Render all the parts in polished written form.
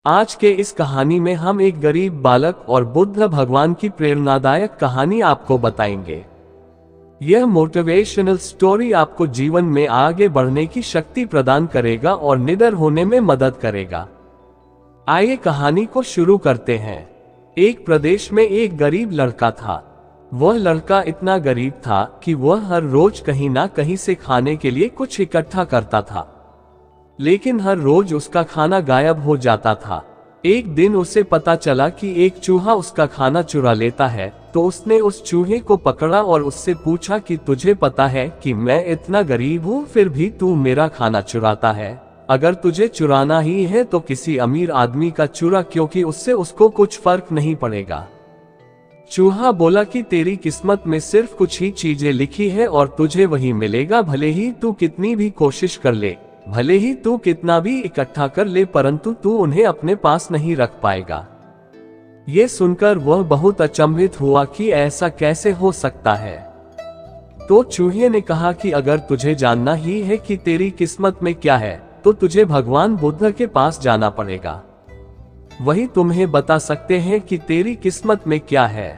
आज के इस कहानी में हम एक गरीब बालक और बुद्ध भगवान की प्रेरणादायक कहानी आपको बताएंगे। यह मोटिवेशनल स्टोरी आपको जीवन में आगे बढ़ने की शक्ति प्रदान करेगा और निडर होने में मदद करेगा। आइए कहानी को शुरू करते हैं। एक प्रदेश में एक गरीब लड़का था। वह लड़का इतना गरीब था कि वह हर रोज कहीं ना कहीं से खाने के लिए कुछ इकट्ठा करता था, लेकिन हर रोज उसका खाना गायब हो जाता था। एक दिन उसे पता चला कि एक चूहा उसका खाना चुरा लेता है, तो उसने उस चूहे को पकड़ा और उससे पूछा कि तुझे पता है कि मैं इतना गरीब हूँ, फिर भी तू मेरा खाना चुराता है। अगर तुझे चुराना ही है तो किसी अमीर आदमी का चुरा, क्योंकि उससे उसको कुछ फर्क नहीं पड़ेगा। चूहा बोला कि तेरी किस्मत में सिर्फ कुछ ही चीजें लिखी है और तुझे वही मिलेगा, भले ही तू कितनी भी कोशिश कर ले, भले ही तू कितना भी इकट्ठा कर ले, परंतु तू उन्हें अपने पास नहीं रख पाएगा। ये सुनकर वह बहुत अचंभित हुआ कि ऐसा कैसे हो सकता है। तो चूहे ने कहा कि अगर तुझे जानना ही है कि तेरी किस्मत में क्या है, तो तुझे भगवान बुद्ध के पास जाना पड़ेगा। वही तुम्हें बता सकते हैं कि तेरी किस्मत में क्या है।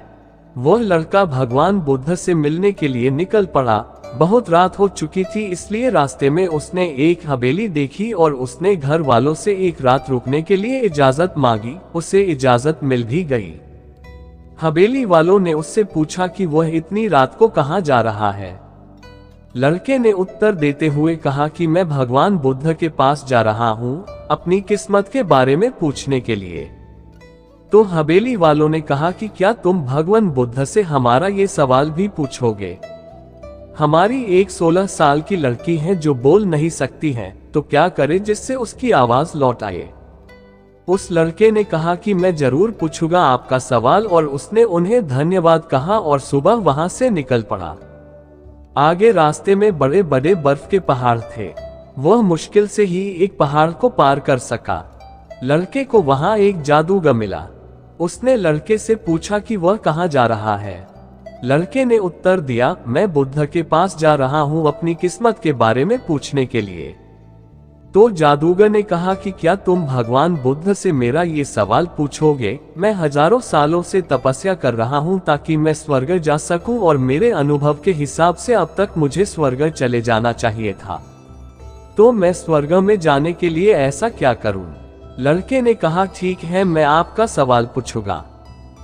वह लड़का भगवान बुद्ध से मिलने के लिए निकल पड़ा। बहुत रात हो चुकी थी, इसलिए रास्ते में उसने एक हवेली देखी और उसने घर वालों से एक रात रुकने के लिए इजाजत मांगी। उसे इजाजत मिल भी गई। हवेली वालों ने उससे पूछा कि वह इतनी रात को कहाँ जा रहा है। लड़के ने उत्तर देते हुए कहा कि मैं भगवान बुद्ध के पास जा रहा हूँ, अपनी किस्मत के बारे में पूछने के लिए। तो हवेली वालों ने कहा कि क्या तुम भगवान बुद्ध से हमारा ये सवाल भी पूछोगे? हमारी एक 16 साल की लड़की है जो बोल नहीं सकती है, तो क्या करें जिससे उसकी आवाज लौट आए? उस लड़के ने कहा कि मैं जरूर पूछूंगा आपका सवाल, और उसने उन्हें धन्यवाद कहा और सुबह वहां से निकल पड़ा। आगे रास्ते में बड़े बड़े बर्फ के पहाड़ थे। वह मुश्किल से ही एक पहाड़ को पार कर सका। लड़के को वहां एक जादूगर मिला। उसने लड़के से पूछा कि वह कहाँ जा रहा है। लड़के ने उत्तर दिया, मैं बुद्ध के पास जा रहा हूँ अपनी किस्मत के बारे में पूछने के लिए। तो जादूगर ने कहा कि क्या तुम भगवान बुद्ध से मेरा ये सवाल पूछोगे? मैं हजारों सालों से तपस्या कर रहा हूँ ताकि मैं स्वर्ग जा सकूं, और मेरे अनुभव के हिसाब से अब तक मुझे स्वर्ग चले जाना चाहिए था। तो मैं स्वर्ग में जाने के लिए ऐसा क्या करूं? लड़के ने कहा ठीक है, मैं आपका सवाल पूछूंगा।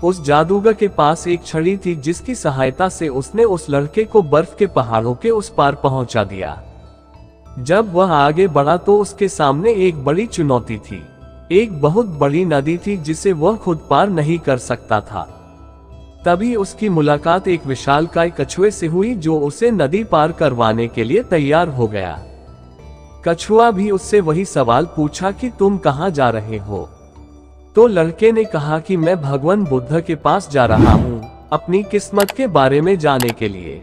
उस जादूगर के पास एक छड़ी थी जिसकी सहायता से उसने उस लड़के को बर्फ के पहाड़ों के उस पार पहुंचा दिया। जब वह आगे बढ़ा तो उसके सामने एक बड़ी चुनौती थी। एक बहुत बड़ी नदी थी जिसे वह खुद पार नहीं कर सकता था। तभी उसकी मुलाकात एक विशालकाय कछुए से हुई जो उसे नदी पार करवाने के लिए तैयार हो गया। कछुआ भी उससे वही सवाल पूछा कि तुम कहाँ जा रहे हो? तो लड़के ने कहा कि मैं भगवान बुद्ध के पास जा रहा हूँ अपनी किस्मत के बारे में जानने के लिए।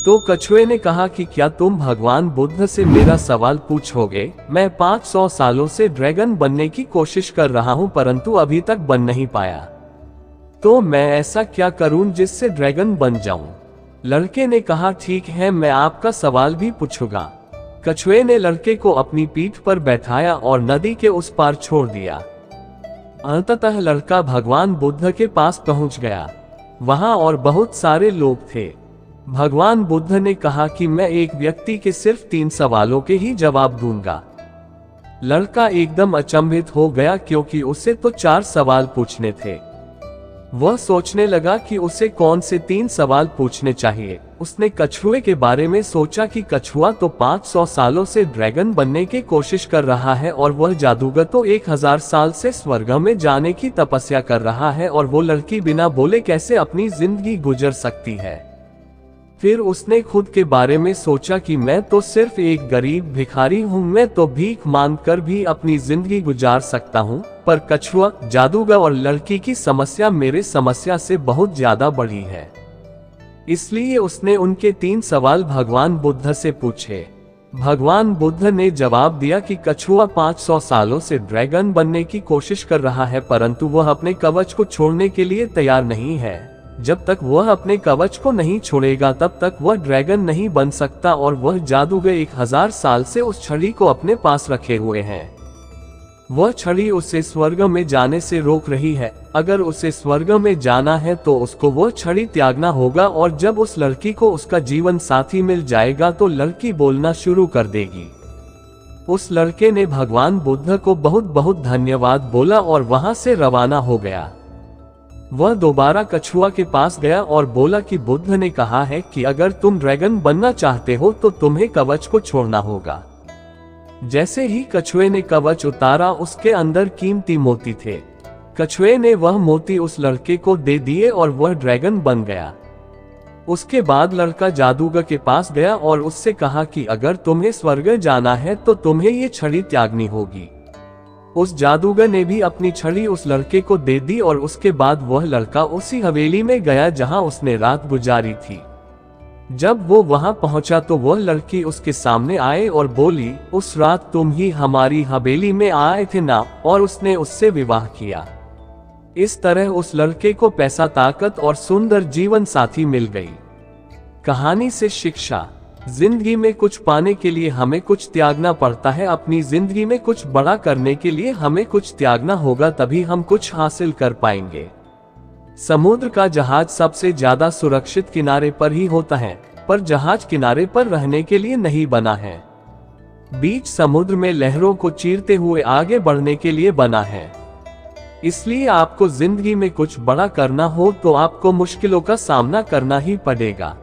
तो कछुए ने कहा कि क्या तुम भगवान बुद्ध से मेरा सवाल पूछोगे? मैं 500 सालों से ड्रैगन बनने की कोशिश कर रहा हूँ, परंतु अभी तक बन नहीं पाया। तो मैं ऐसा क्या करूं जिससे ड्रैगन बन जाऊं? लड़के ने कहा ठीक है, मैं आपका सवाल भी पूछूंगा। कछुए ने लड़के को अपनी पीठ पर बैठाया और नदी के उस पार छोड़ दिया। अंततः लड़का भगवान बुद्ध के पास पहुंच गया। वहां और बहुत सारे लोग थे। भगवान बुद्ध ने कहा कि मैं एक व्यक्ति के सिर्फ 3 सवालों के ही जवाब दूंगा। लड़का एकदम अचंभित हो गया क्योंकि उसे तो 4 सवाल पूछने थे। वह सोचने लगा कि उसे कौन से 3 सवाल पूछने चाहिए। उसने कछुए के बारे में सोचा कि कछुआ तो 500 सालों से ड्रैगन बनने की कोशिश कर रहा है, और वह जादूगर तो 1000 साल से स्वर्ग में जाने की तपस्या कर रहा है, और वो लड़की बिना बोले कैसे अपनी जिंदगी गुजर सकती है। फिर उसने खुद के बारे में सोचा कि मैं तो सिर्फ एक गरीब भिखारी हूँ, मैं तो भीख मांग कर भी अपनी जिंदगी गुजार सकता हूँ, पर कछुआ, जादूगर और लड़की की समस्या मेरे समस्या से बहुत ज्यादा बड़ी है। इसलिए उसने उनके 3 सवाल भगवान बुद्ध से पूछे। भगवान बुद्ध ने जवाब दिया कि कछुआ 500 सालों से ड्रैगन बनने की कोशिश कर रहा है, परंतु वह अपने कवच को छोड़ने के लिए तैयार नहीं है। जब तक वह अपने कवच को नहीं छोड़ेगा तब तक वह ड्रैगन नहीं बन सकता, और वह जादूगर 1000 साल से उस छड़ी को अपने पास रखे हुए हैं। वह छड़ी उसे स्वर्ग में जाने से रोक रही है। अगर उसे स्वर्ग में जाना है तो उसको वह छड़ी त्यागना होगा, और जब उस लड़की को उसका जीवन साथी मिल जाएगा तो लड़की बोलना शुरू कर देगी। उस लड़के ने भगवान बुद्ध को बहुत बहुत धन्यवाद बोला और वहां से रवाना हो गया। वह दोबारा कछुआ के पास गया और बोला कि बुद्ध ने कहा है कि अगर तुम ड्रैगन बनना चाहते हो तो तुम्हें कवच को छोड़ना होगा। जैसे ही कछुए ने कवच उतारा, उसके अंदर कीमती मोती थे। कछुए ने वह मोती उस लड़के को दे दिए और वह ड्रैगन बन गया। उसके बाद लड़का जादूगर के पास गया और उससे कहा कि अगर तुम्हें स्वर्ग जाना है तो तुम्हें ये छड़ी त्यागनी होगी। उस जादूगर ने भी अपनी छड़ी उस लड़के को दे दी और उसके बाद वह लड़का उसी हवेली में गया जहां उसने रात गुजारी थी। जब वो वहां पहुंचा तो वह लड़की उसके सामने आए और बोली, उस रात तुम ही हमारी हवेली में आए थे ना? और उसने उससे विवाह किया। इस तरह उस लड़के को पैसा, ताकत और सुंदर जीवन साथी मिल गई। कहानी से शिक्षा: जिंदगी में कुछ पाने के लिए हमें कुछ त्यागना पड़ता है। अपनी जिंदगी में कुछ बड़ा करने के लिए हमें कुछ त्यागना होगा, तभी हम कुछ हासिल कर पाएंगे। समुद्र का जहाज सबसे ज्यादा सुरक्षित किनारे पर ही होता है, पर जहाज किनारे पर रहने के लिए नहीं बना है। बीच समुद्र में लहरों को चीरते हुए आगे बढ़ने के लिए बना है। इसलिए आपको जिंदगी में कुछ बड़ा करना हो तो आपको मुश्किलों का सामना करना ही पड़ेगा।